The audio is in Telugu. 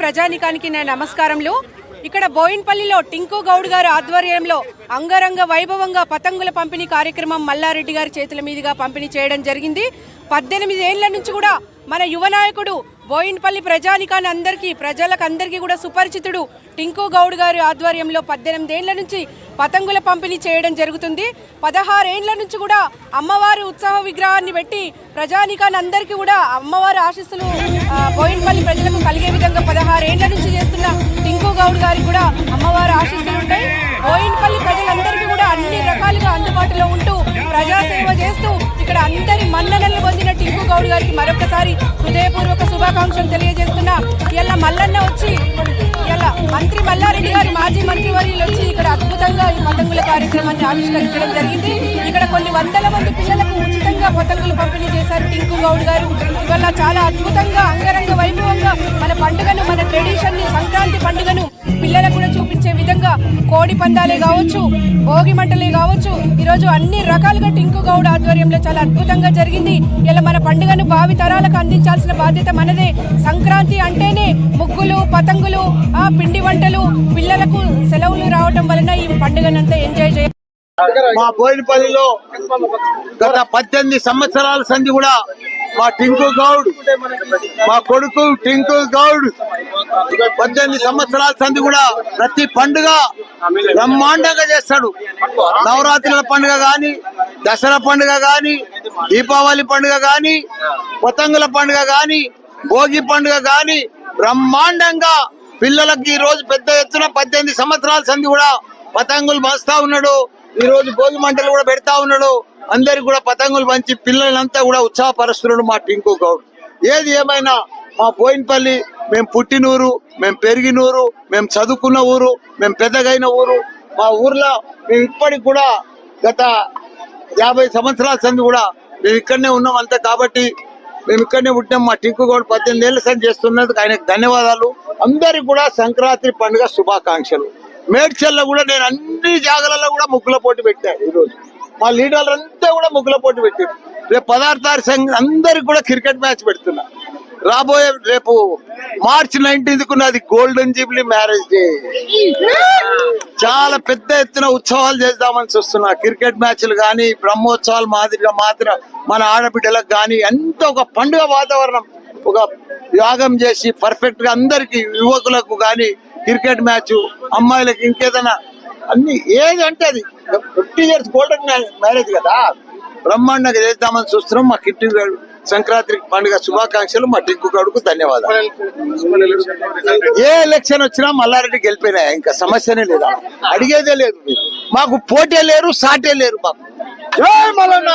ప్రజానికానికి నా నమస్కారములు. ఇక్కడ బోయిన్పల్లిలో టింకు గౌడ్ గారి ఆధ్వర్యంలో అంగరంగ వైభవంగా పతంగుల పంపిణీ కార్యక్రమం మల్లారెడ్డి గారి చేతుల మీదుగా పంపిణీ చేయడం జరిగింది. 18 ఏళ్ల నుంచి కూడా మన యువ నాయకుడు బోయిన్పల్లి ప్రజలందరికీ కూడా సుపరిచితుడు టింకు గౌడ్ గారి ఆధ్వర్యంలో 18 ఏళ్ల నుంచి పతంగుల పంపిణీ చేయడం జరుగుతుంది. 16 ఏళ్ల నుంచి కూడా అమ్మవారి ఉత్సవ విగ్రహాన్ని పెట్టి ప్రజానికాన్ని అందరికీ కూడా అమ్మవారి ఆశీస్సులు బోయిన్పల్లి ప్రజలకు కలిగే విధంగా 16 ఏళ్ల నుంచి చేస్తున్న టింకు గౌడ్ గారికి కూడా అమ్మవారి ఆశీస్సులు ఉంటాయి. బోయిన్పల్లి ప్రజలందరికీ కూడా అన్ని రకాలుగా అందుబాటులో ఉంటూ ప్రజాసేవ చేస్తూ ఇక్కడ అందరి మన్ననలు పొందిన టింకు గౌడ్ గారికి మరొకసారి హృదయపూర్వక శుభాకాంక్షలు తెలియజేస్తున్నా. ఇలా మల్లన్న వచ్చి ఇలా మంత్రి మల్లారెడ్డి గారు మాజీ మంత్రి వర్యులు వచ్చి ఇక్కడ అద్భుతంగా ఈ పతంగుల కార్యక్రమాన్ని ఆవిష్కరించడం జరిగింది. ఇక్కడ కొన్ని వందల మంది పిల్లలకు ఉచితంగా పతంగులు పంపిణీ చేశారు టింకు గౌడ్ గారు. ఇవాళ చాలా అద్భుతంగా అంగరంగ వైభవంగా మన పండుగను, మన ట్రెడిషన్ ని, సంక్రాంతి పండుగను పిల్లలకు కూడా చూపించే విధంగా కోడి పందాలే కావచ్చు, భోగి మంటలే కావచ్చు, ఈరోజు అన్ని రకాలుగా టింకు గౌడ్ ఆధ్వర్యంలో చాలా అద్భుతంగా జరిగింది. ఇలా మన పండుగను భావి తరాలకు అందించాల్సిన బాధ్యత మనదే. సంక్రాంతి అంటేనే ముగ్గులు, పతంగులు, పిండి వంటలు, పిల్లలకు సెలవులు రావటం వలన ఈ పండుగనంతా ఎంజాయ్ చేయాలి. మా బోయినపల్లిలో గత 18 సంవత్సరాల సంధి కూడా మా టింకు గౌడ్, మా కొడుకు టింకు గౌడ్ 18 సంవత్సరాల సంధి కూడా ప్రతి పండుగ బ్రహ్మాండంగా చేస్తాడు. నవరాత్రుల పండుగ గాని, దసరా పండుగ గాని, దీపావళి పండుగ గాని, పతంగుల పండుగ గాని, భోగి పండుగ గాని బ్రహ్మాండంగా పిల్లలకి ఈ రోజు పెద్ద ఎత్తున 18 సంవత్సరాల సంధి కూడా పతంగులు పంచుతా ఉన్నాడు. ఈ రోజు భోగి మంటలు కూడా పెడతా ఉన్నాడు. అందరికి కూడా పతంగులు పంచి పిల్లలంతా కూడా ఉత్సాహపరుస్తున్నాడు మా టింకు గౌడ్. ఏది ఏమైనా మా బోయినపల్లి మేము పుట్టినూరు, మేము పెరిగినూరు, మేము చదువుకున్న ఊరు, మేము పెద్దగైన ఊరు. మా ఊర్లో మేము ఇప్పటికి కూడా గత 50 సంవత్సరాల సంది కూడా మేము ఇక్కడనే ఉన్నాం అంతే. కాబట్టి మేము ఇక్కడనే పుట్టాం. మా టింకు గౌడ్ 18 ఏళ్ల సంది చేస్తున్నందుకు ఆయనకు ధన్యవాదాలు. అందరికి కూడా సంక్రాంతి పండుగ శుభాకాంక్షలు. మేడ్చల్లో కూడా నేను అన్ని జాగాలలో కూడా ముగ్గుల పోటీ పెట్టాను. ఈ రోజు మా లీడర్లు అంతా కూడా ముగ్గుల పోటీ పెట్టారు. రేపు 16 తారీఖు అందరికి కూడా క్రికెట్ మ్యాచ్ పెడుతున్నా. రాబోయే రేపు మార్చి 19కు నాది గోల్డెన్ జూబ్లీ మ్యారేజ్ డే. చాలా పెద్ద ఎత్తున ఉత్సవాలు చేద్దామని చూస్తున్నా. క్రికెట్ మ్యాచ్లు గాని, బ్రహ్మోత్సవాలు మాదిరిగా మన ఆడబిడ్డలకు గాని అంత ఒక పండుగ వాతావరణం, ఒక యాగం చేసి పర్ఫెక్ట్ గా అందరికి, యువకులకు గాని క్రికెట్ మ్యాచ్, అమ్మాయిలకు ఇంకేదైనా అన్ని ఏదంటే అది 50 ఇయర్స్ గోల్డెన్ మ్యారేజ్ కదా, బ్రహ్మాండంగా చేద్దామని చూస్తున్నాం. మా కిట్టి సంక్రాంతి పండుగ శుభాకాంక్షలు. మా టింకు గౌడ్కు ధన్యవాదాలు. ఏ ఎలక్షన్ వచ్చినా మల్లారెడ్డి గెలిపోయినా ఇంకా సమస్యనే లేదా, అడిగేదే లేదు. మాకు పోటీ లేరు, సాటే లేరు. మాకు జై మల్లన్న.